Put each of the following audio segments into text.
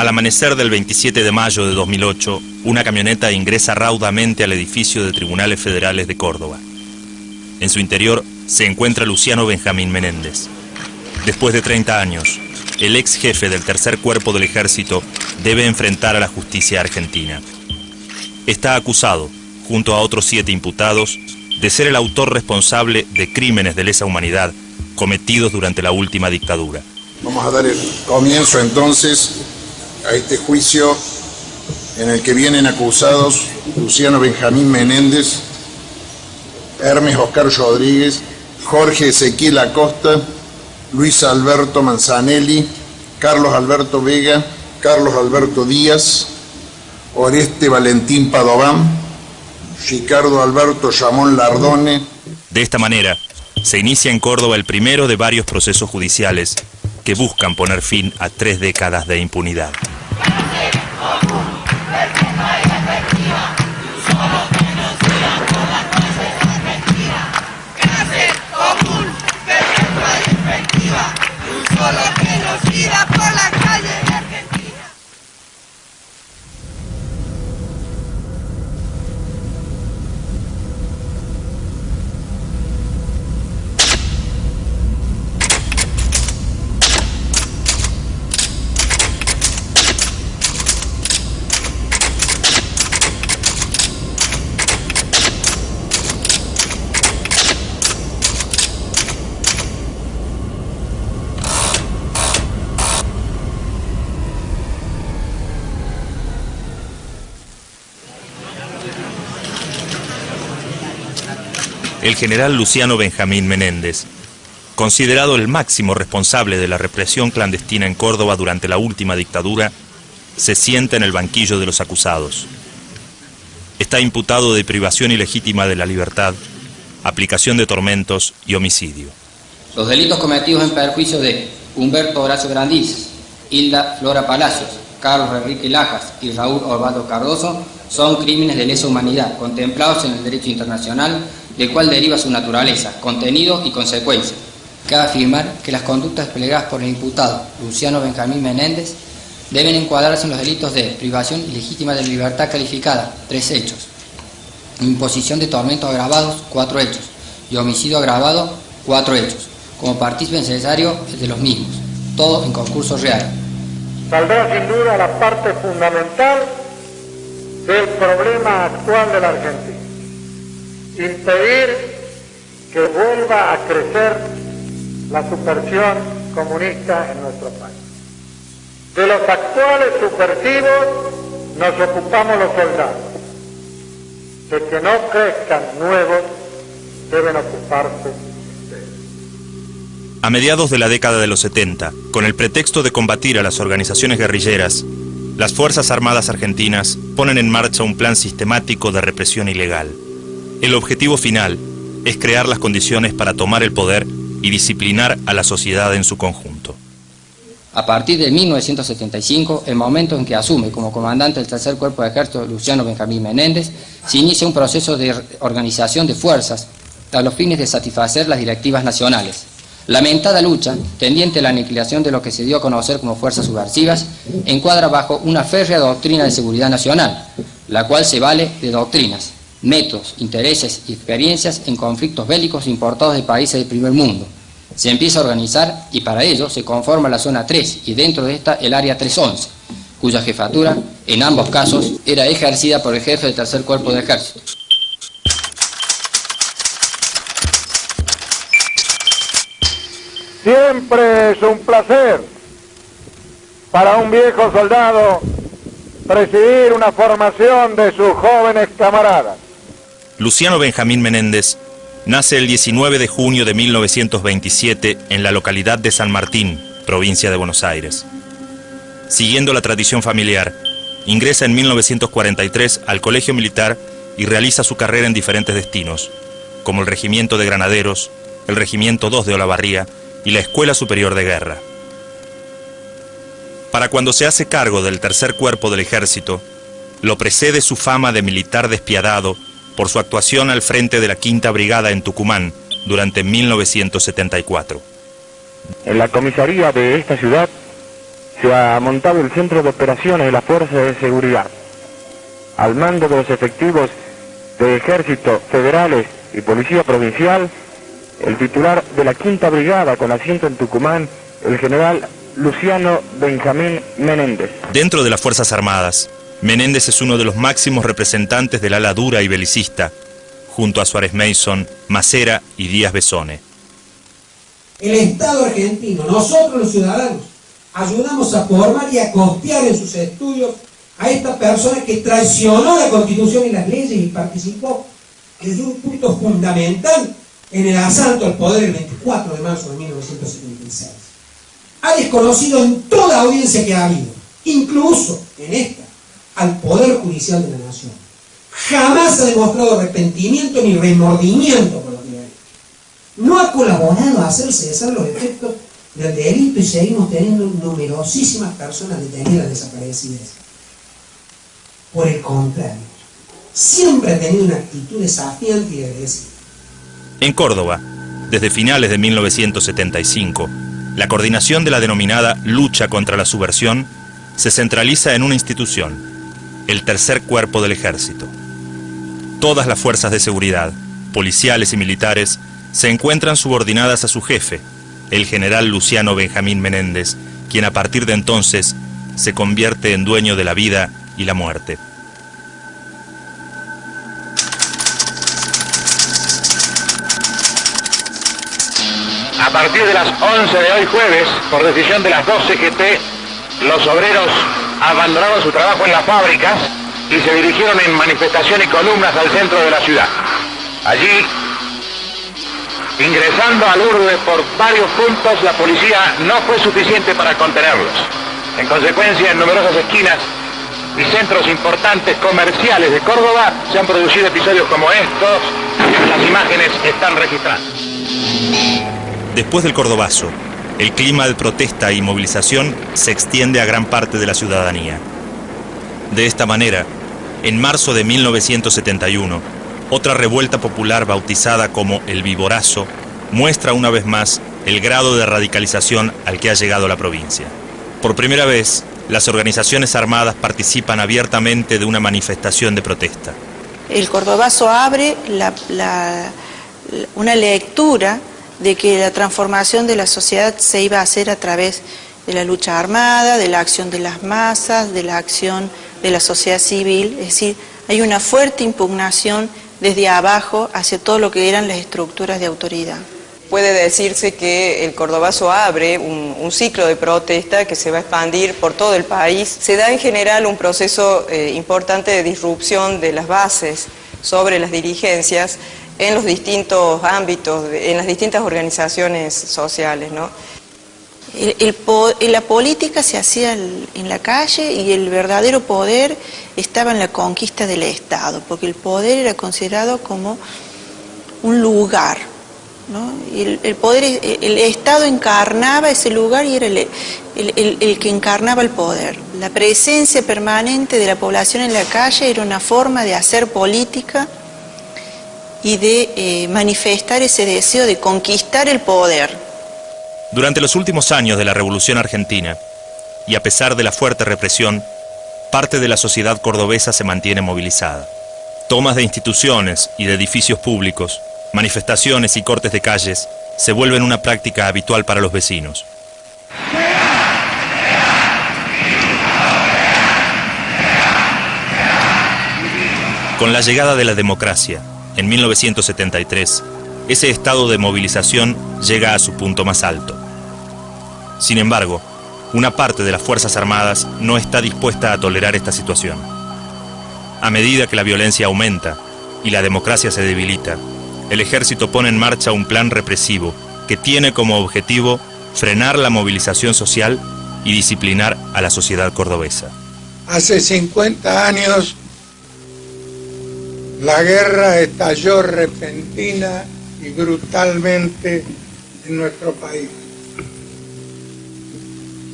Al amanecer del 27 de mayo de 2008, una camioneta ingresa raudamente al edificio de Tribunales Federales de Córdoba. En su interior se encuentra Luciano Benjamín Menéndez. Después de 30 años, el ex jefe del Tercer Cuerpo del Ejército debe enfrentar a la justicia argentina. Está acusado, junto a otros 7 imputados, de ser el autor responsable de crímenes de lesa humanidad cometidos durante la última dictadura. Vamos a dar el comienzo entonces a este juicio en el que vienen acusados Luciano Benjamín Menéndez, Hermes Oscar Rodríguez, Jorge Ezequiel Acosta, Luis Alberto Manzanelli, Carlos Alberto Vega, Carlos Alberto Díaz, Oreste Valentín Padován, Ricardo Alberto Ramón Lardone. De esta manera, se inicia en Córdoba el primero de varios procesos judiciales que buscan poner fin a 3 décadas de impunidad. El general Luciano Benjamín Menéndez, considerado el máximo responsable de la represión clandestina en Córdoba durante la última dictadura, se sienta en el banquillo de los acusados. Está imputado de privación ilegítima de la libertad, aplicación de tormentos y homicidio. Los delitos cometidos en perjuicio de Humberto Horacio Grandiz, Hilda Flora Palacios, Carlos Enrique Lajas y Raúl Osvaldo Cardoso son crímenes de lesa humanidad contemplados en el derecho internacional, del cual deriva su naturaleza, contenido y consecuencia. Cabe afirmar que las conductas desplegadas por el imputado Luciano Benjamín Menéndez deben encuadrarse en los delitos de privación ilegítima de libertad calificada, 3 hechos, imposición de tormentos agravados, 4 hechos, y homicidio agravado, 4 hechos, como partícipe necesario de los mismos, todo en concurso real. Saldrá sin duda la parte fundamental del problema actual de la Argentina. Impedir que vuelva a crecer la subversión comunista en nuestro país. De los actuales subversivos nos ocupamos los soldados. De que no crezcan nuevos deben ocuparse ustedes. A mediados de la década de los 70, con el pretexto de combatir a las organizaciones guerrilleras, las Fuerzas Armadas argentinas ponen en marcha un plan sistemático de represión ilegal. El objetivo final es crear las condiciones para tomar el poder y disciplinar a la sociedad en su conjunto. A partir de 1975, el momento en que asume como comandante del Tercer Cuerpo de Ejército Luciano Benjamín Menéndez, se inicia un proceso de organización de fuerzas a los fines de satisfacer las directivas nacionales. Lamentada lucha, tendiente a la aniquilación de lo que se dio a conocer como fuerzas subversivas, encuadra bajo una férrea doctrina de seguridad nacional, la cual se vale de doctrinas, métodos, intereses y experiencias en conflictos bélicos importados de países del primer mundo. Se empieza a organizar y para ello se conforma la zona 3 y dentro de esta el área 311, cuya jefatura, en ambos casos, era ejercida por el jefe del Tercer Cuerpo de Ejército. Siempre es un placer para un viejo soldado presidir una formación de sus jóvenes camaradas. Luciano Benjamín Menéndez nace el 19 de junio de 1927 en la localidad de San Martín, provincia de Buenos Aires. Siguiendo la tradición familiar, ingresa en 1943 al Colegio Militar y realiza su carrera en diferentes destinos, como el Regimiento de Granaderos, el Regimiento 2 de Olavarría y la Escuela Superior de Guerra. Para cuando se hace cargo del Tercer Cuerpo del Ejército, lo precede su fama de militar despiadado por su actuación al frente de la Quinta Brigada en Tucumán durante 1974. En la comisaría de esta ciudad se ha montado el Centro de Operaciones de las Fuerzas de Seguridad. Al mando de los efectivos de Ejército Federales y Policía Provincial, el titular de la Quinta Brigada con asiento en Tucumán, el general Luciano Benjamín Menéndez. Dentro de las Fuerzas Armadas, Menéndez es uno de los máximos representantes del ala dura y belicista, junto a Suárez Mason, Macera y Díaz Besone. El Estado argentino, nosotros los ciudadanos, ayudamos a formar y a costear en sus estudios a esta persona que traicionó la Constitución y las leyes y participó desde un punto fundamental en el asalto al poder el 24 de marzo de 1976. Ha desconocido en toda audiencia que ha habido, incluso en esta, al Poder Judicial de la Nación. Jamás ha demostrado arrepentimiento ni remordimiento por lo que ha hecho. No ha colaborado a hacer cesar los efectos del delito y seguimos teniendo numerosísimas personas detenidas desaparecidas. Por el contrario, siempre ha tenido una actitud desafiante y agresiva. En Córdoba, desde finales de 1975, la coordinación de la denominada lucha contra la subversión se centraliza en una institución, el Tercer Cuerpo del Ejército. Todas las fuerzas de seguridad, policiales y militares, se encuentran subordinadas a su jefe, el general Luciano Benjamín Menéndez, quien a partir de entonces se convierte en dueño de la vida y la muerte. A partir de las 11 de hoy jueves, por decisión de las 2 CGT, los obreros abandonaron su trabajo en las fábricas y se dirigieron en manifestación y columnas al centro de la ciudad. Allí, ingresando al urbe por varios puntos, la policía no fue suficiente para contenerlos. En consecuencia, en numerosas esquinas y centros importantes comerciales de Córdoba se han producido episodios como estos que las imágenes están registrando. Después del Cordobazo, el clima de protesta y movilización se extiende a gran parte de la ciudadanía. De esta manera, en marzo de 1971, otra revuelta popular bautizada como el Viborazo muestra una vez más el grado de radicalización al que ha llegado la provincia. Por primera vez, las organizaciones armadas participan abiertamente de una manifestación de protesta. El Cordobazo abre una lectura de que la transformación de la sociedad se iba a hacer a través de la lucha armada, de la acción de las masas, de la acción de la sociedad civil. Es decir, hay una fuerte impugnación desde abajo hacia todo lo que eran las estructuras de autoridad. Puede decirse que el Cordobazo abre un ciclo de protesta que se va a expandir por todo el país. Se da en general un proceso importante de disrupción de las bases sobre las dirigencias en los distintos ámbitos, en las distintas organizaciones sociales, ¿no? La política se hacía en la calle y el verdadero poder estaba en la conquista del Estado, porque el poder era considerado como un lugar, ¿no? El Estado encarnaba ese lugar y era el que encarnaba el poder. La presencia permanente de la población en la calle era una forma de hacer política y de manifestar ese deseo de conquistar el poder. Durante los últimos años de la Revolución Argentina, y a pesar de la fuerte represión, parte de la sociedad cordobesa se mantiene movilizada. Tomas de instituciones y de edificios públicos, manifestaciones y cortes de calles se vuelven una práctica habitual para los vecinos. Con la llegada de la democracia, en 1973, ese estado de movilización llega a su punto más alto. Sin embargo, una parte de las Fuerzas Armadas no está dispuesta a tolerar esta situación. A medida que la violencia aumenta y la democracia se debilita, el ejército pone en marcha un plan represivo que tiene como objetivo frenar la movilización social y disciplinar a la sociedad cordobesa. Hace 50 años la guerra estalló repentina y brutalmente en nuestro país.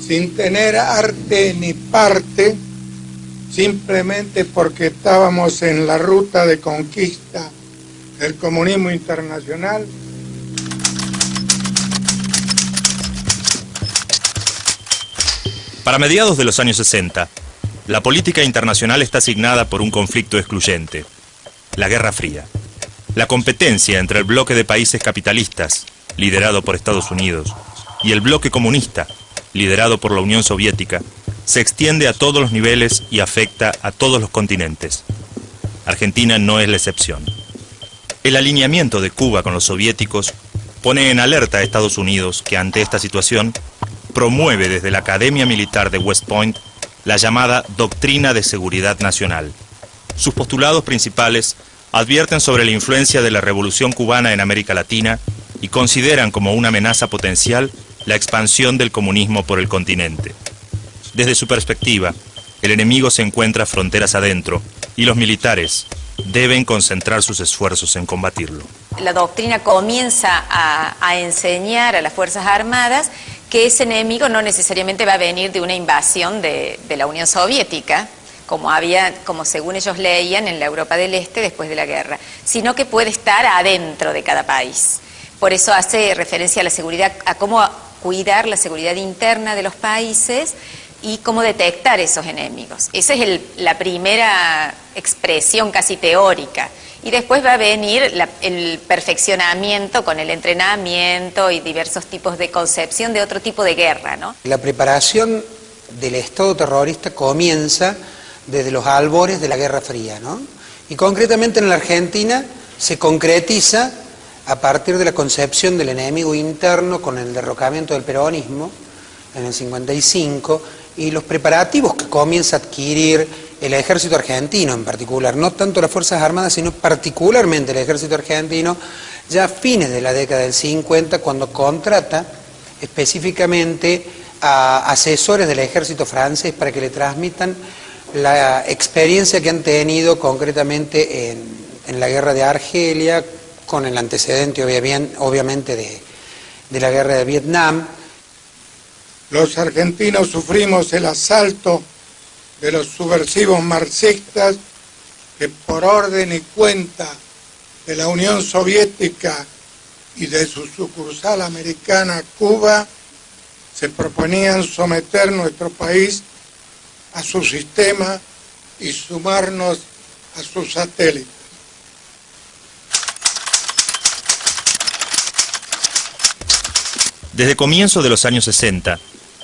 Sin tener arte ni parte, simplemente porque estábamos en la ruta de conquista del comunismo internacional. Para mediados de los años 60, la política internacional está asignada por un conflicto excluyente, la Guerra Fría. La competencia entre el bloque de países capitalistas, liderado por Estados Unidos, y el bloque comunista, liderado por la Unión Soviética, se extiende a todos los niveles y afecta a todos los continentes. Argentina no es la excepción. El alineamiento de Cuba con los soviéticos pone en alerta a Estados Unidos, que ante esta situación promueve desde la Academia Militar de West Point la llamada Doctrina de Seguridad Nacional. Sus postulados principales advierten sobre la influencia de la Revolución Cubana en América Latina y consideran como una amenaza potencial la expansión del comunismo por el continente. Desde su perspectiva, el enemigo se encuentra fronteras adentro y los militares deben concentrar sus esfuerzos en combatirlo. La doctrina comienza a enseñar a las Fuerzas Armadas que ese enemigo no necesariamente va a venir de una invasión de la Unión Soviética, como según ellos leían en la Europa del Este después de la guerra, sino que puede estar adentro de cada país. Por eso hace referencia a la seguridad, a cómo cuidar la seguridad interna de los países y cómo detectar esos enemigos. Esa es la primera expresión casi teórica. Y después va a venir el perfeccionamiento con el entrenamiento y diversos tipos de concepción de otro tipo de guerra, ¿no? La preparación del Estado terrorista comienza desde los albores de la Guerra Fría, ¿no? Y concretamente en la Argentina se concretiza a partir de la concepción del enemigo interno con el derrocamiento del peronismo en el 55 y los preparativos que comienza a adquirir el ejército argentino en particular, no tanto las Fuerzas Armadas, sino particularmente el ejército argentino, ya a fines de la década del 50, cuando contrata específicamente a asesores del ejército francés para que le transmitan la experiencia que han tenido concretamente en la guerra de Argelia, con el antecedente obviamente de la guerra de Vietnam. Los argentinos sufrimos el asalto de los subversivos marxistas que por orden y cuenta de la Unión Soviética y de su sucursal americana Cuba se proponían someter nuestro país a su sistema y sumarnos a sus satélites. Desde comienzo de los años 60,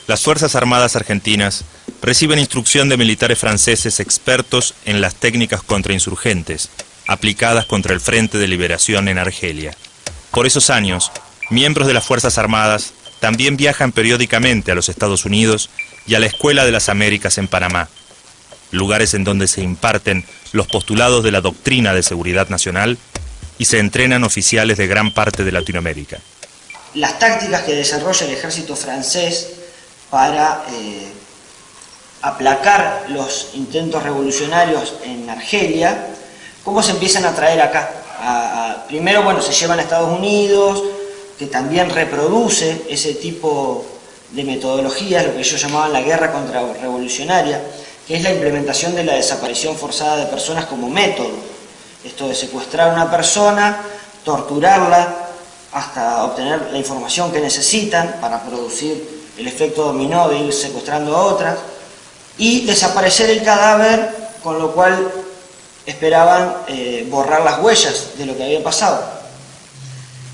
las Fuerzas Armadas argentinas reciben instrucción de militares franceses expertos en las técnicas contrainsurgentes, aplicadas contra el Frente de Liberación en Argelia. Por esos años, miembros de las Fuerzas Armadas también viajan periódicamente a los Estados Unidos y a la Escuela de las Américas en Panamá, lugares en donde se imparten los postulados de la Doctrina de Seguridad Nacional y se entrenan oficiales de gran parte de Latinoamérica. Las tácticas que desarrolla el ejército francés para aplacar los intentos revolucionarios en Argelia, ¿cómo se empiezan a traer acá? Primero, bueno, se llevan a Estados Unidos, que también reproduce ese tipo de metodologías, lo que ellos llamaban la guerra contrarrevolucionaria, que es la implementación de la desaparición forzada de personas como método. Esto de secuestrar a una persona, torturarla, hasta obtener la información que necesitan para producir el efecto dominó de ir secuestrando a otras, y desaparecer el cadáver, con lo cual esperaban borrar las huellas de lo que había pasado.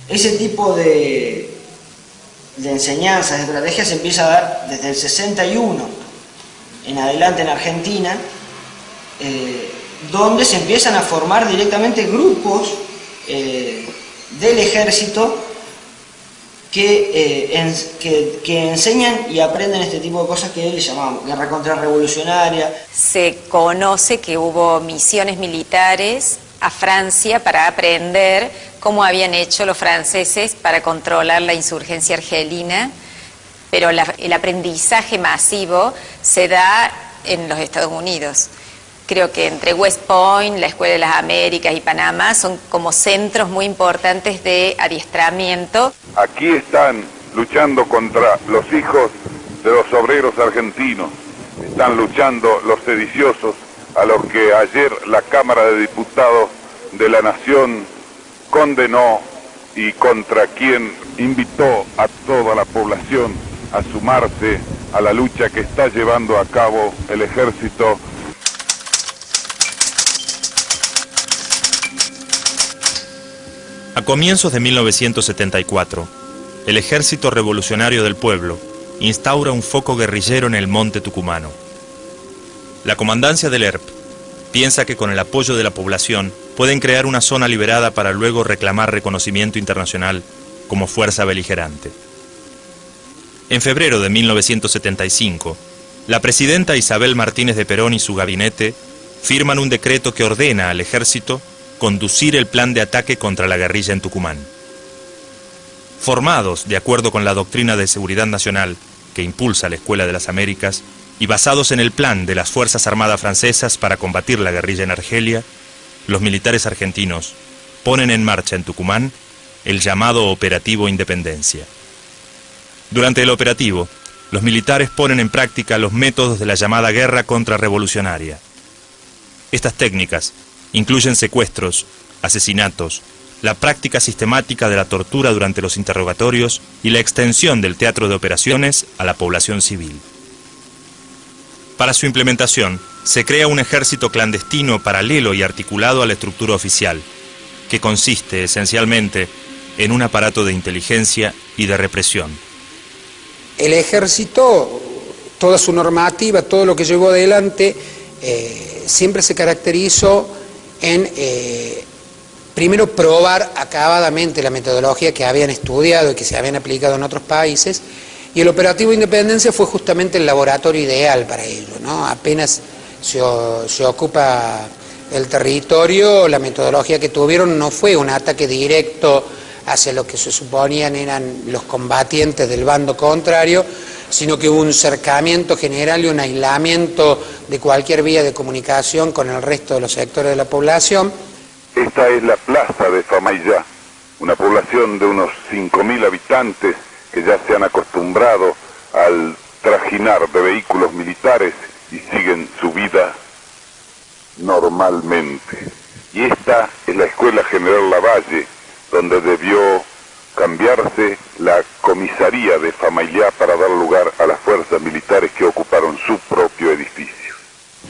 Ese tipo de enseñanzas, de estrategias se empieza a dar desde el 61 en adelante en Argentina, donde se empiezan a formar directamente grupos del ejército que enseñan y aprenden este tipo de cosas que ellos llamaban guerra contrarrevolucionaria. Se conoce que hubo misiones militares a Francia para aprender cómo habían hecho los franceses para controlar la insurgencia argelina, pero el aprendizaje masivo se da en los Estados Unidos. Creo que entre West Point, la Escuela de las Américas y Panamá son como centros muy importantes de adiestramiento. Aquí están luchando contra los hijos de los obreros argentinos, están luchando los sediciosos a los que ayer la Cámara de Diputados de la Nación condenó y contra quien invitó a toda la población a sumarse a la lucha que está llevando a cabo el ejército. A comienzos de 1974, el Ejército Revolucionario del Pueblo instaura un foco guerrillero en el monte tucumano. La comandancia del ERP piensa que con el apoyo de la población pueden crear una zona liberada para luego reclamar reconocimiento internacional como fuerza beligerante. En febrero de 1975, la presidenta Isabel Martínez de Perón y su gabinete firman un decreto que ordena al ejército conducir el plan de ataque contra la guerrilla en Tucumán. Formados de acuerdo con la doctrina de seguridad nacional que impulsa la Escuela de las Américas y basados en el plan de las Fuerzas Armadas francesas para combatir la guerrilla en Argelia, los militares argentinos ponen en marcha en Tucumán el llamado Operativo Independencia. Durante el operativo, los militares ponen en práctica los métodos de la llamada guerra contrarrevolucionaria. Estas técnicas incluyen secuestros, asesinatos, la práctica sistemática de la tortura durante los interrogatorios y la extensión del teatro de operaciones a la población civil. Para su implementación, se crea un ejército clandestino paralelo y articulado a la estructura oficial, que consiste esencialmente en un aparato de inteligencia y de represión. El ejército, toda su normativa, todo lo que llevó adelante, siempre se caracterizó en, primero, probar acabadamente la metodología que habían estudiado y que se habían aplicado en otros países, y el Operativo Independencia fue justamente el laboratorio ideal para ello, ¿no? Apenas se ocupa el territorio, la metodología que tuvieron no fue un ataque directo hacia lo que se suponían eran los combatientes del bando contrario, sino que hubo un cercamiento general y un aislamiento de cualquier vía de comunicación con el resto de los sectores de la población. Esta es la plaza de Famaillá, una población de unos 5.000 habitantes que ya se han acostumbrado al trajinar de vehículos militares y siguen su vida normalmente. Y esta es la Escuela General Lavalle, donde debió cambiarse la comisaría de Famaillá para dar lugar a las fuerzas militares que ocuparon su propio edificio.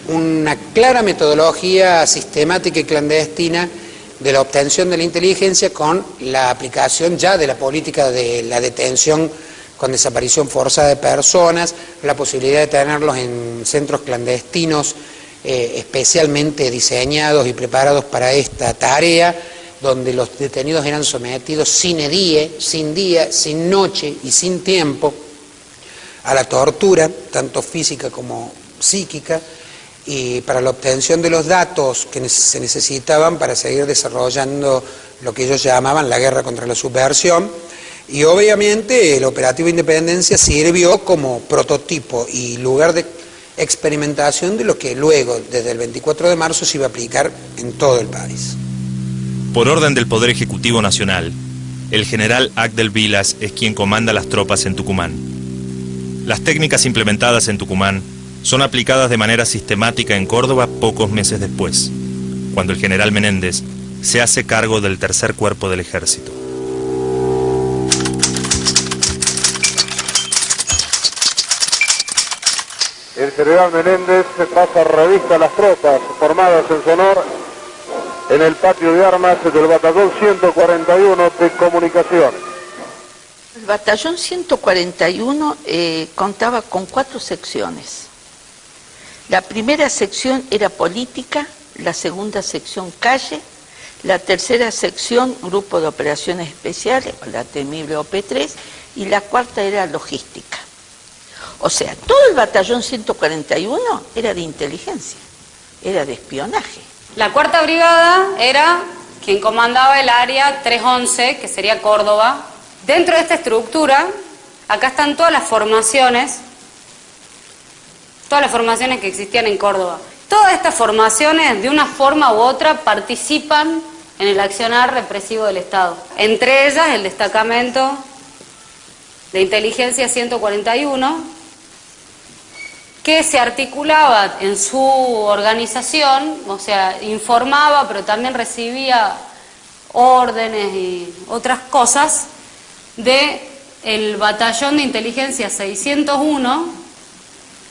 Una clara metodología sistemática y clandestina de la obtención de la inteligencia con la aplicación ya de la política de la detención con desaparición forzada de personas, la posibilidad de tenerlos en centros clandestinos especialmente diseñados y preparados para esta tarea, donde los detenidos eran sometidos sin día, sin noche y sin tiempo a la tortura, tanto física como psíquica, y para la obtención de los datos que se necesitaban para seguir desarrollando lo que ellos llamaban la guerra contra la subversión. Y obviamente el Operativo Independencia sirvió como prototipo y lugar de experimentación de lo que luego, desde el 24 de marzo, se iba a aplicar en todo el país. Por orden del Poder Ejecutivo Nacional, el general Agdel Vilas es quien comanda las tropas en Tucumán. Las técnicas implementadas en Tucumán son aplicadas de manera sistemática en Córdoba pocos meses después, cuando el general Menéndez se hace cargo del tercer cuerpo del ejército. El general Menéndez pasa revista a las tropas formadas en su honor en el patio de armas del batallón 141 de comunicaciones. El batallón 141 contaba con 4 secciones. La primera sección era política, la segunda sección calle, la tercera sección grupo de operaciones especiales, la temible OP3, y la cuarta era logística. O sea, todo el batallón 141 era de inteligencia, era de espionaje. La cuarta brigada era quien comandaba el área 311, que sería Córdoba. Dentro de esta estructura, acá están todas las formaciones que existían en Córdoba. Todas estas formaciones, de una forma u otra, participan en el accionar represivo del Estado. Entre ellas, el destacamento de inteligencia 141, que se articulaba en su organización, o sea, informaba, pero también recibía órdenes y otras cosas del batallón de inteligencia 601,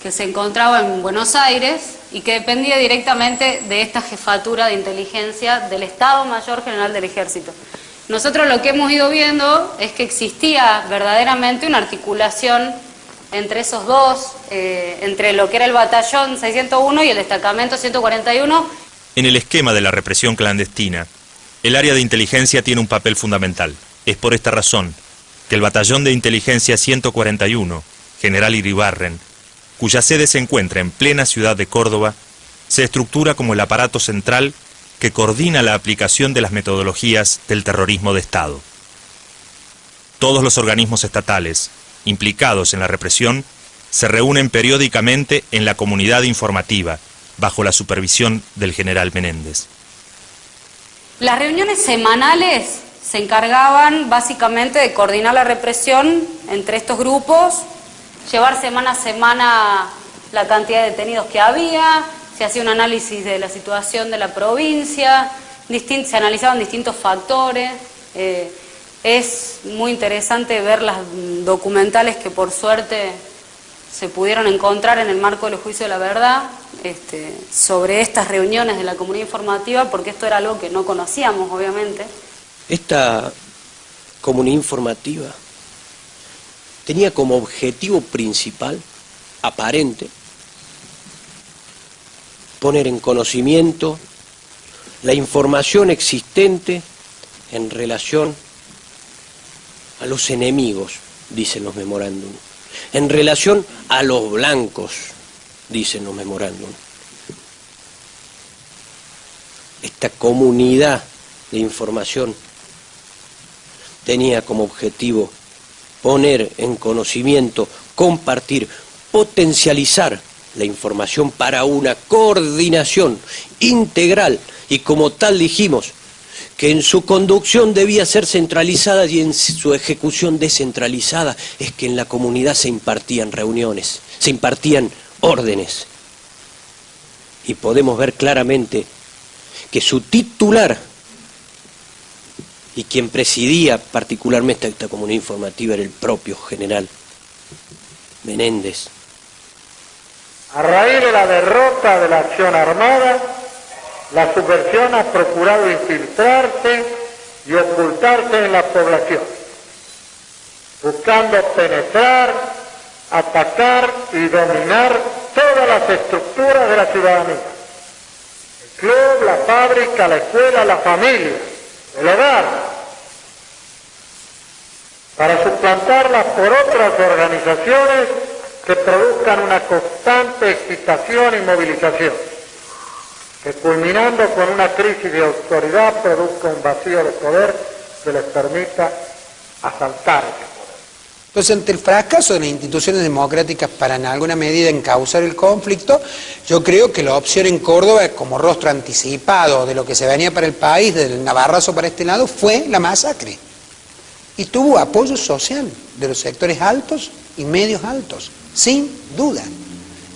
que se encontraba en Buenos Aires y que dependía directamente de esta jefatura de inteligencia del Estado Mayor General del Ejército. Nosotros lo que hemos ido viendo es que existía verdaderamente una articulación entre esos dos, entre lo que era el batallón 601 y el destacamento 141. En el esquema de la represión clandestina, el área de inteligencia tiene un papel fundamental. Es por esta razón que el batallón de inteligencia 141, General Iribarren, cuya sede se encuentra en plena ciudad de Córdoba, se estructura como el aparato central que coordina la aplicación de las metodologías del terrorismo de Estado. Todos los organismos estatales implicados en la represión se reúnen periódicamente en la comunidad informativa, bajo la supervisión del general Menéndez. Las reuniones semanales se encargaban básicamente de coordinar la represión entre estos grupos, llevar semana a semana la cantidad de detenidos que había, se hacía un análisis de la situación de la provincia, se analizaban distintos factores. Es muy interesante ver las documentales que por suerte se pudieron encontrar en el marco del juicio de la verdad sobre estas reuniones de la comunidad informativa, porque esto era algo que no conocíamos, obviamente. Esta comunidad informativa tenía como objetivo principal, aparente, poner en conocimiento la información existente en relación a los enemigos, dicen los memorándum, en relación a los blancos, dicen los memorándum. Esta comunidad de información tenía como objetivo poner en conocimiento, compartir, potencializar la información para una coordinación integral y como tal dijimos que en su conducción debía ser centralizada y en su ejecución descentralizada. Es que en la comunidad se impartían reuniones, se impartían órdenes y podemos ver claramente que su titular y quien presidía particularmente esta comunidad informativa era el propio general Menéndez. A raíz de la derrota de la acción armada, la subversión ha procurado infiltrarse y ocultarse en la población, buscando penetrar, atacar y dominar todas las estructuras de la ciudadanía. El club, la fábrica, la escuela, la familia, el hogar, para suplantarlas por otras organizaciones que produzcan una constante excitación y movilización, que culminando con una crisis de autoridad produzca un vacío de poder que les permita asaltar ese poder. Entonces, ante el fracaso de las instituciones democráticas para en alguna medida encauzar el conflicto, yo creo que la opción en Córdoba, como rostro anticipado de lo que se venía para el país, del navarrazo para este lado, fue la masacre. Y tuvo apoyo social de los sectores altos y medios altos, sin duda.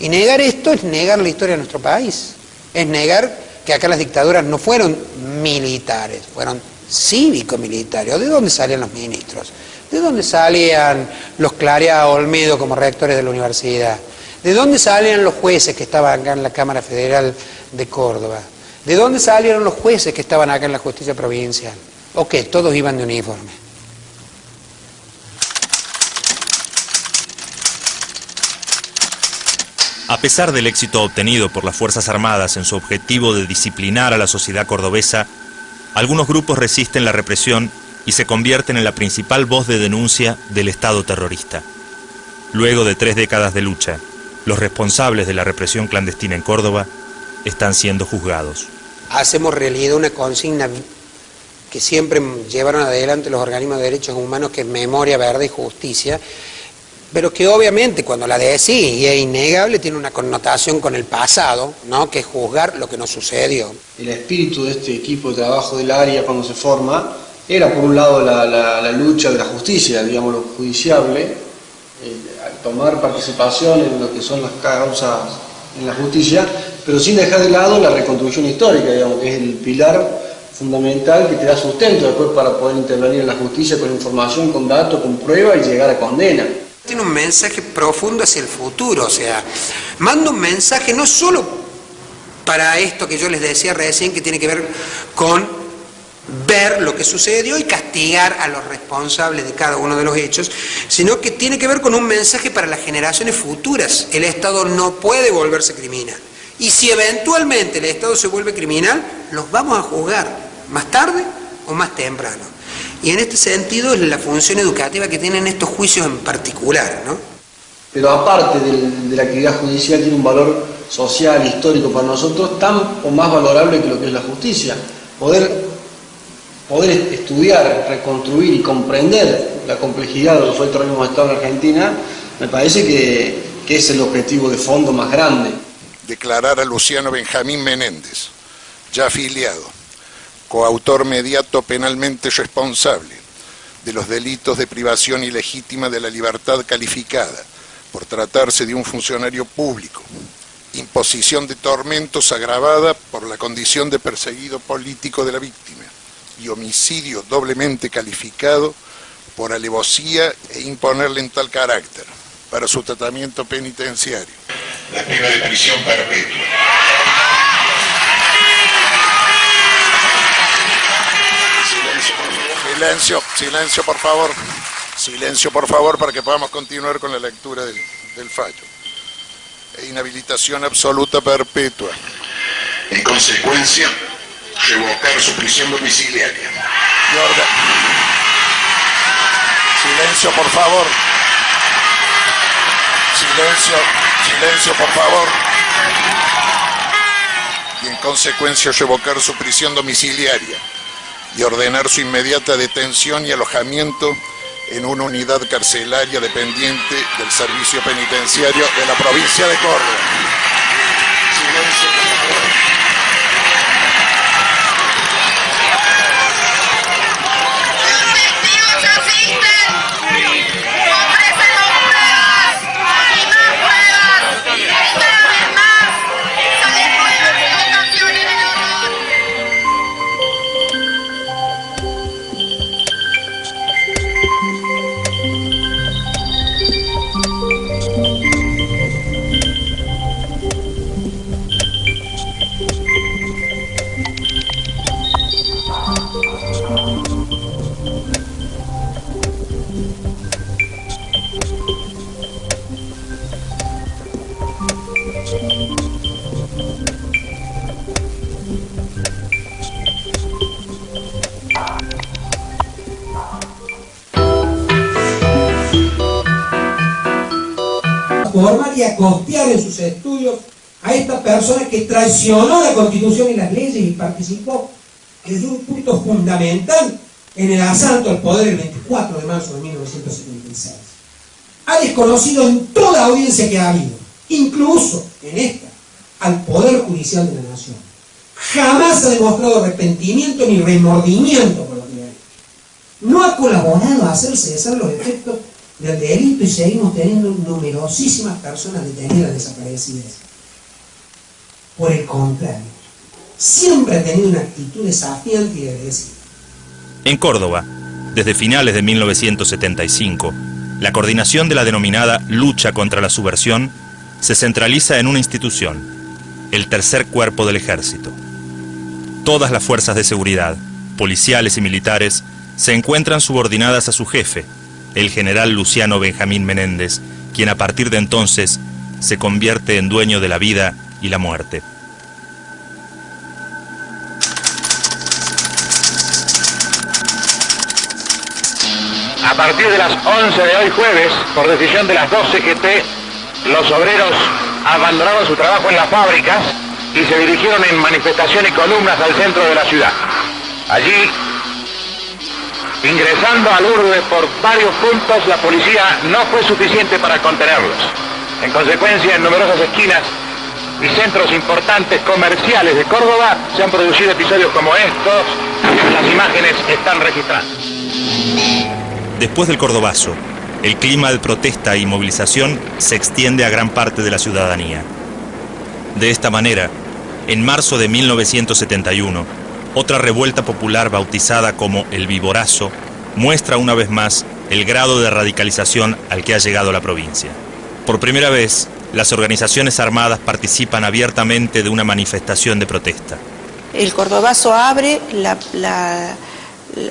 Y negar esto es negar la historia de nuestro país. Es negar que acá las dictaduras no fueron militares, fueron cívico-militares. ¿De dónde salían los ministros? ¿De dónde salían los Clarea Olmedo como rectores de la universidad? ¿De dónde salían los jueces que estaban acá en la Cámara Federal de Córdoba? ¿De dónde salieron los jueces que estaban acá en la justicia provincial? ¿O qué? Todos iban de uniforme. A pesar del éxito obtenido por las Fuerzas Armadas en su objetivo de disciplinar a la sociedad cordobesa, algunos grupos resisten la represión y se convierten en la principal voz de denuncia del Estado terrorista. Luego de 3 décadas de lucha, los responsables de la represión clandestina en Córdoba están siendo juzgados. Hacemos realidad una consigna que siempre llevaron adelante los organismos de derechos humanos, que es memoria, verdad y justicia, pero que obviamente cuando la decís, y es innegable, tiene una connotación con el pasado, ¿no? Que es juzgar lo que no sucedió. El espíritu de este equipo de trabajo del área cuando se forma era por un lado la lucha de la justicia, digamos, lo judiciable, tomar participación en lo que son las causas en la justicia, pero sin dejar de lado la reconstrucción histórica, digamos, que es el pilar fundamental que te da sustento después para poder intervenir en la justicia con información, con datos, con prueba y llegar a condena. Tiene un mensaje profundo hacia el futuro, o sea, manda un mensaje no solo para esto que yo les decía recién, que tiene que ver con ver lo que sucedió y castigar a los responsables de cada uno de los hechos, sino que tiene que ver con un mensaje para las generaciones futuras. El Estado no puede volverse criminal. Y si eventualmente el Estado se vuelve criminal, los vamos a juzgar más tarde o más temprano. Y en este sentido es la función educativa que tienen estos juicios en particular, ¿no? Pero aparte de la actividad judicial, tiene un valor social, histórico para nosotros, tan o más valorable que lo que es la justicia. Poder estudiar, reconstruir y comprender la complejidad de lo que fue el terrorismo de Estado en Argentina, me parece que es el objetivo de fondo más grande. Declarar a Luciano Benjamín Menéndez, ya afiliado, coautor mediato penalmente responsable de los delitos de privación ilegítima de la libertad calificada por tratarse de un funcionario público, imposición de tormentos agravada por la condición de perseguido político de la víctima y homicidio doblemente calificado por alevosía e imponerle en tal carácter para su tratamiento penitenciario la pena de prisión perpetua. Silencio, por favor. Silencio, por favor, para que podamos continuar con la lectura del fallo. Inhabilitación absoluta perpetua. En consecuencia, revocar su prisión domiciliaria. Silencio, por favor. Silencio, por favor. Y en consecuencia, revocar su prisión domiciliaria y ordenar su inmediata detención y alojamiento en una unidad carcelaria dependiente del Servicio Penitenciario de la provincia de Córdoba. Silencio, por favor. Formar y a costear en sus estudios a esta persona que traicionó la Constitución y las leyes y participó desde un punto fundamental en el asalto al poder el 24 de marzo de 1976. Ha desconocido en toda audiencia que ha habido, incluso en esta, al Poder Judicial de la Nación. Jamás ha demostrado arrepentimiento ni remordimiento por lo que ha hecho. No ha colaborado a hacer cesar los efectos del delito y seguimos teniendo numerosísimas personas detenidas desaparecidas. Por el contrario, siempre ha tenido una actitud desafiante y agresiva. En Córdoba, desde finales de 1975, la coordinación de la denominada lucha contra la subversión se centraliza en una institución, el Tercer Cuerpo del Ejército. Todas las fuerzas de seguridad, policiales y militares, se encuentran subordinadas a su jefe, el general Luciano Benjamín Menéndez, quien a partir de entonces se convierte en dueño de la vida y la muerte. A partir de las 11 de hoy jueves, por decisión de las 2 CGT, los obreros abandonaron su trabajo en las fábricas y se dirigieron en manifestación y columnas al centro de la ciudad. Allí, ingresando al urbe por varios puntos, la policía no fue suficiente para contenerlos. En consecuencia, en numerosas esquinas y centros importantes comerciales de Córdoba se han producido episodios como estos que las imágenes están registrando. Después del Cordobazo, el clima de protesta y movilización se extiende a gran parte de la ciudadanía. De esta manera, en marzo de 1971, otra revuelta popular bautizada como el Viborazo muestra una vez más el grado de radicalización al que ha llegado la provincia. Por primera vez, las organizaciones armadas participan abiertamente de una manifestación de protesta. El cordobazo abre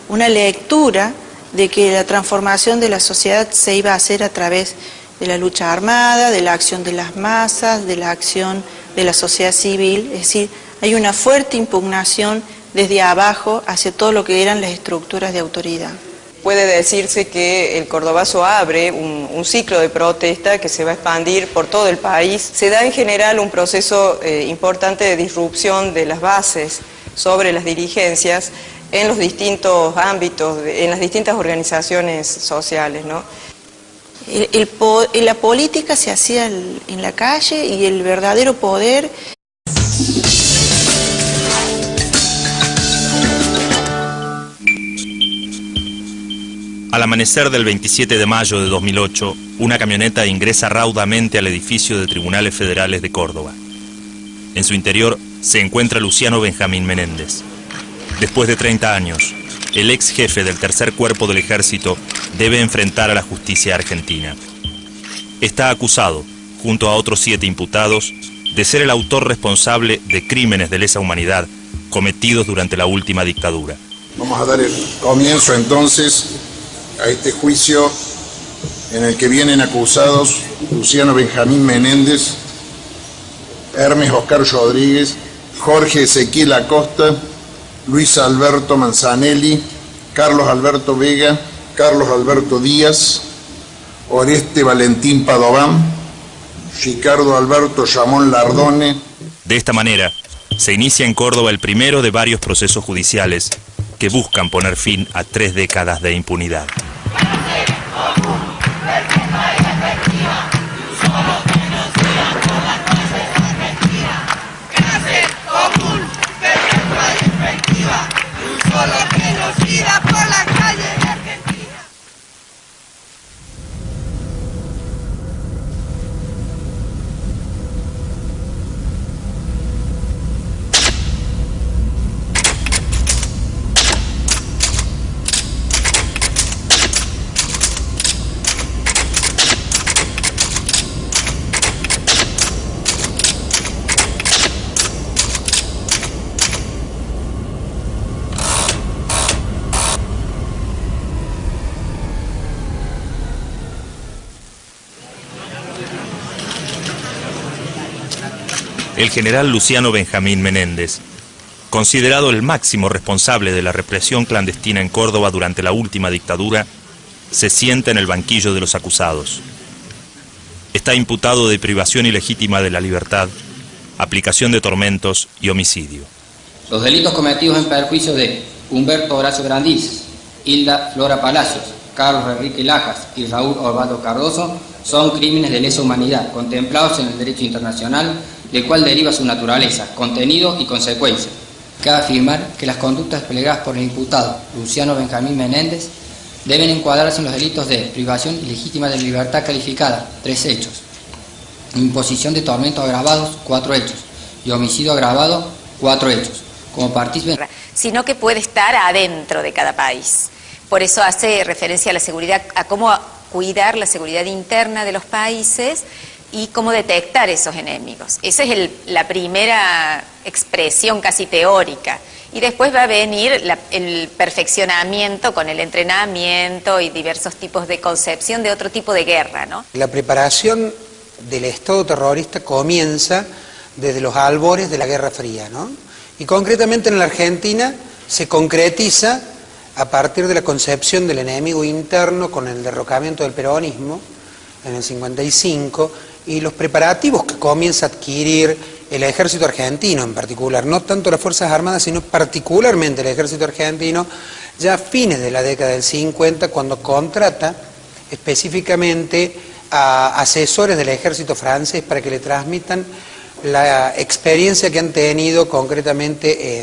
una lectura de que la transformación de la sociedad se iba a hacer a través de la lucha armada, de la acción de las masas, de la acción de la sociedad civil. Es decir, hay una fuerte impugnación desde abajo hacia todo lo que eran las estructuras de autoridad. Puede decirse que el cordobazo abre un ciclo de protesta que se va a expandir por todo el país. Se da en general un proceso importante de disrupción de las bases sobre las dirigencias en los distintos ámbitos, en las distintas organizaciones sociales, ¿no? La política se hacía en la calle y el verdadero poder. Al amanecer del 27 de mayo de 2008, una camioneta ingresa raudamente al edificio de Tribunales Federales de Córdoba. En su interior se encuentra Luciano Benjamín Menéndez. Después de 30 años, el ex jefe del Tercer Cuerpo del Ejército debe enfrentar a la justicia argentina. Está acusado, junto a otros 7 imputados, de ser el autor responsable de crímenes de lesa humanidad cometidos durante la última dictadura. Vamos a dar el comienzo entonces a este juicio en el que vienen acusados Luciano Benjamín Menéndez, Hermes Oscar Rodríguez, Jorge Ezequiel Acosta, Luis Alberto Manzanelli, Carlos Alberto Vega, Carlos Alberto Díaz, Oreste Valentín Padován, Ricardo Alberto Ramón Lardone. De esta manera, se inicia en Córdoba el primero de varios procesos judiciales que buscan poner fin a 3 décadas de impunidad. El general Luciano Benjamín Menéndez, considerado el máximo responsable de la represión clandestina en Córdoba durante la última dictadura, se sienta en el banquillo de los acusados. Está imputado de privación ilegítima de la libertad, aplicación de tormentos y homicidio. Los delitos cometidos en perjuicio de Humberto Horacio Grandís, Hilda Flora Palacios, Carlos Enrique Lajas y Raúl Osvaldo Cardoso son crímenes de lesa humanidad contemplados en el derecho internacional, del cual deriva su naturaleza, contenido y consecuencia. Cabe afirmar que las conductas desplegadas por el imputado Luciano Benjamín Menéndez deben encuadrarse en los delitos de privación ilegítima de libertad calificada, 3 hechos, imposición de tormentos agravados, 4 hechos, y homicidio agravado, 4 hechos, como partícipe, sino que puede estar adentro de cada país. Por eso hace referencia a la seguridad, a cómo cuidar la seguridad interna de los países y cómo detectar esos enemigos. Esa es la primera expresión casi teórica. Y después va a venir el perfeccionamiento con el entrenamiento y diversos tipos de concepción de otro tipo de guerra, ¿no? La preparación del Estado terrorista comienza desde los albores de la Guerra Fría, ¿no? Y concretamente en la Argentina se concretiza a partir de la concepción del enemigo interno con el derrocamiento del peronismo en el 55 y los preparativos que comienza a adquirir el ejército argentino en particular, no tanto las Fuerzas Armadas, sino particularmente el ejército argentino, ya a fines de la década del 50, cuando contrata específicamente a asesores del ejército francés para que le transmitan la experiencia que han tenido concretamente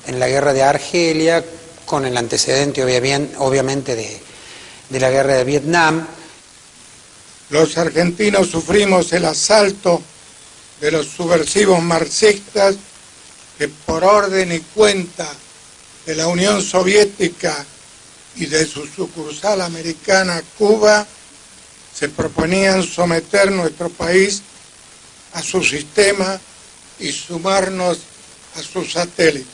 en la guerra de Argelia, con el antecedente obviamente de la guerra de Vietnam. Los argentinos sufrimos el asalto de los subversivos marxistas que por orden y cuenta de la Unión Soviética y de su sucursal americana Cuba se proponían someter nuestro país a su sistema y sumarnos a sus satélites.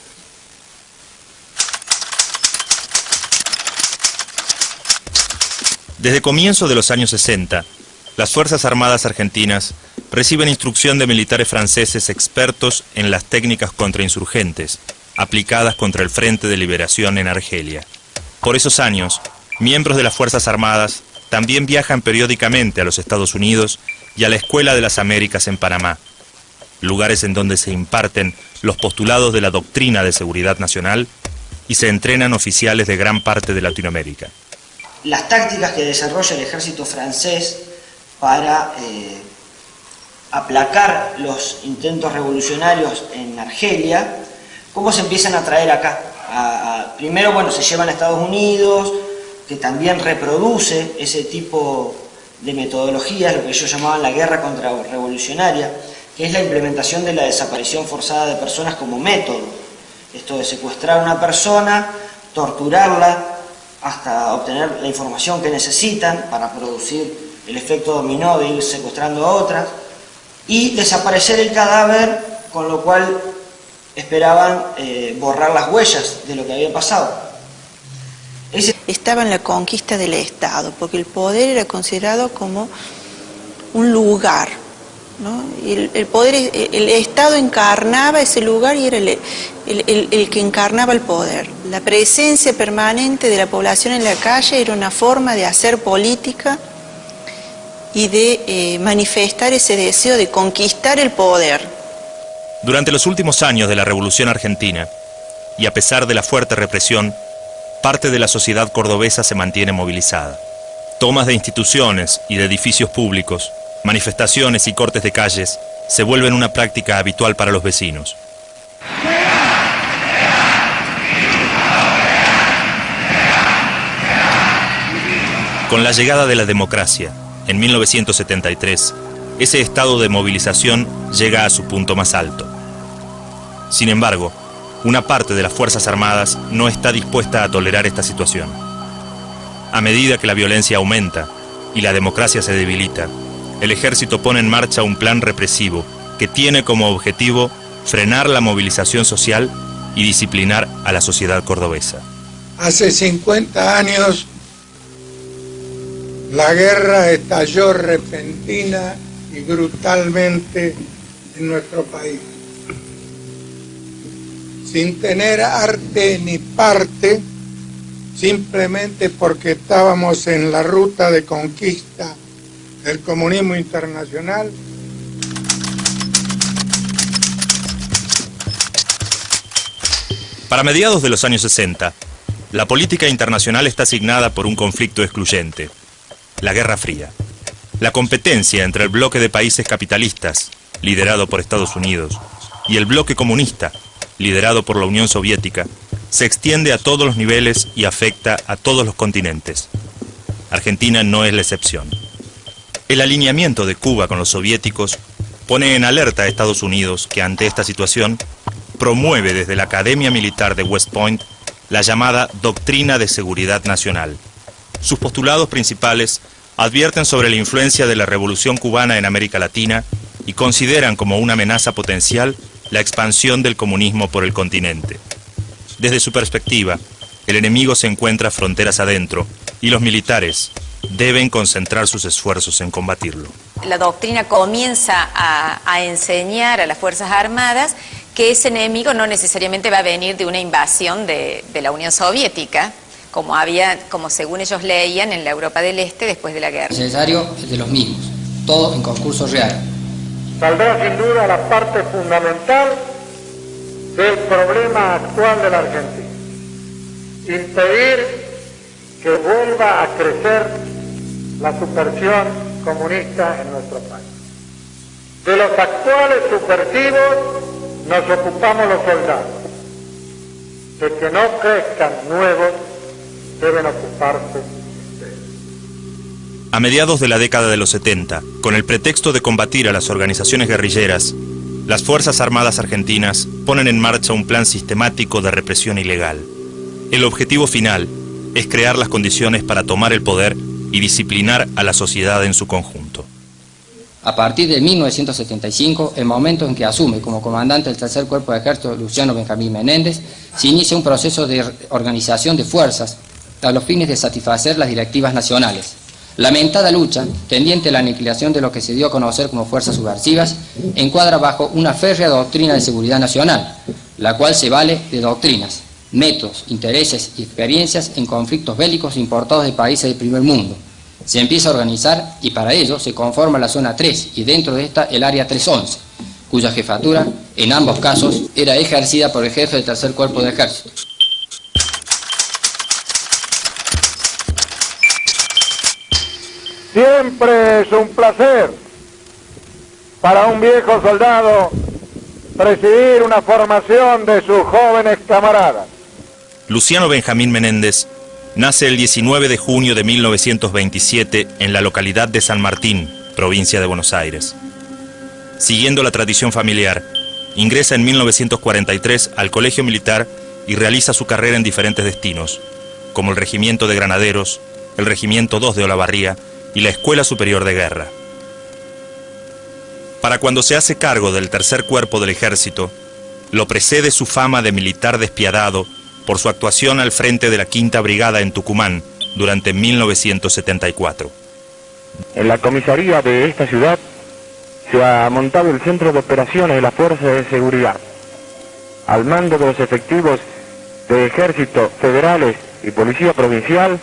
Desde comienzo de los años 60, las Fuerzas Armadas argentinas reciben instrucción de militares franceses expertos en las técnicas contrainsurgentes, aplicadas contra el Frente de Liberación en Argelia. Por esos años, miembros de las Fuerzas Armadas también viajan periódicamente a los Estados Unidos y a la Escuela de las Américas en Panamá, lugares en donde se imparten los postulados de la doctrina de seguridad nacional y se entrenan oficiales de gran parte de Latinoamérica. Las tácticas que desarrolla el ejército francés para aplacar los intentos revolucionarios en Argelia, ¿cómo se empiezan a traer acá? Primero, bueno, se llevan a Estados Unidos, que también reproduce ese tipo de metodologías, lo que ellos llamaban la guerra contrarrevolucionaria, que es la implementación de la desaparición forzada de personas como método. Esto de secuestrar a una persona, torturarla, hasta obtener la información que necesitan para producir el efecto dominó de ir secuestrando a otras, y desaparecer el cadáver, con lo cual esperaban borrar las huellas de lo que había pasado. Estaba en la conquista del Estado, porque el poder era considerado como un lugar, ¿no? Y el poder, el Estado encarnaba ese lugar y era el que encarnaba el poder. La presencia permanente de la población en la calle era una forma de hacer política y de manifestar ese deseo de conquistar el poder. Durante los últimos años de la Revolución Argentina, y a pesar de la fuerte represión, parte de la sociedad cordobesa se mantiene movilizada. Tomas de instituciones y de edificios públicos, manifestaciones y cortes de calles se vuelven una práctica habitual para los vecinos. Con la llegada de la democracia, en 1973, ese estado de movilización llega a su punto más alto. Sin embargo, una parte de las Fuerzas Armadas no está dispuesta a tolerar esta situación. A medida que la violencia aumenta y la democracia se debilita, el ejército pone en marcha un plan represivo que tiene como objetivo frenar la movilización social y disciplinar a la sociedad cordobesa. Hace 50 años la guerra estalló repentina y brutalmente en nuestro país. Sin tener arte ni parte, simplemente porque estábamos en la ruta de conquista del comunismo internacional. Para mediados de los años 60, la política internacional está asignada por un conflicto excluyente, la Guerra Fría. La competencia entre el bloque de países capitalistas, liderado por Estados Unidos, y el bloque comunista, liderado por la Unión Soviética, se extiende a todos los niveles y afecta a todos los continentes. Argentina no es la excepción. El alineamiento de Cuba con los soviéticos pone en alerta a Estados Unidos, que ante esta situación promueve desde la Academia Militar de West Point la llamada Doctrina de Seguridad Nacional. Sus postulados principales advierten sobre la influencia de la Revolución Cubana en América Latina y consideran como una amenaza potencial la expansión del comunismo por el continente. Desde su perspectiva, el enemigo se encuentra fronteras adentro y los militares deben concentrar sus esfuerzos en combatirlo. La doctrina comienza a enseñar a las Fuerzas Armadas que ese enemigo no necesariamente va a venir de una invasión de la Unión Soviética, como según ellos leían en la Europa del Este después de la guerra. Necesario es de los mismos, todo en concurso real. Saldrá sin duda la parte fundamental del problema actual de la Argentina. Impedir que vuelva a crecer la subversión comunista en nuestro país. De los actuales subversivos nos ocupamos los soldados. De que no crezcan nuevos deben ocuparse. A mediados de la década de los 70, con el pretexto de combatir a las organizaciones guerrilleras, las Fuerzas Armadas argentinas ponen en marcha un plan sistemático de represión ilegal. El objetivo final es crear las condiciones para tomar el poder y disciplinar a la sociedad en su conjunto. A partir de 1975, el momento en que asume como comandante del Tercer Cuerpo de Ejército Luciano Benjamín Menéndez, se inicia un proceso de organización de fuerzas a los fines de satisfacer las directivas nacionales. Lamentada lucha, tendiente a la aniquilación de lo que se dio a conocer como fuerzas subversivas, encuadra bajo una férrea doctrina de seguridad nacional, la cual se vale de doctrinas, métodos, intereses y experiencias en conflictos bélicos importados de países del primer mundo. Se empieza a organizar y para ello se conforma la zona 3 y dentro de esta el área 311, cuya jefatura, en ambos casos, era ejercida por el jefe del Tercer Cuerpo de Ejército. Siempre es un placer para un viejo soldado presidir una formación de sus jóvenes camaradas. Luciano Benjamín Menéndez nace el 19 de junio de 1927 en la localidad de San Martín, provincia de Buenos Aires. Siguiendo la tradición familiar, ingresa en 1943 al Colegio Militar y realiza su carrera en diferentes destinos, como el Regimiento de Granaderos, el Regimiento 2 de Olavarría y la Escuela Superior de Guerra. Para cuando se hace cargo del Tercer Cuerpo del Ejército, lo precede su fama de militar despiadado por su actuación al frente de la Quinta Brigada en Tucumán durante 1974. En la comisaría de esta ciudad se ha montado el Centro de Operaciones de las Fuerzas de Seguridad. Al mando de los efectivos de Ejército Federales y Policía Provincial,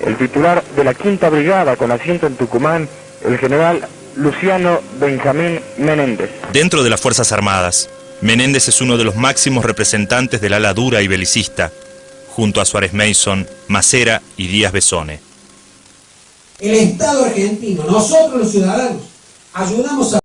el titular de la Quinta Brigada con asiento en Tucumán, el general Luciano Benjamín Menéndez. Dentro de las Fuerzas Armadas, Menéndez es uno de los máximos representantes del ala dura y belicista, junto a Suárez Mason, Macera y Díaz Besone. El Estado argentino, nosotros los ciudadanos, ayudamos a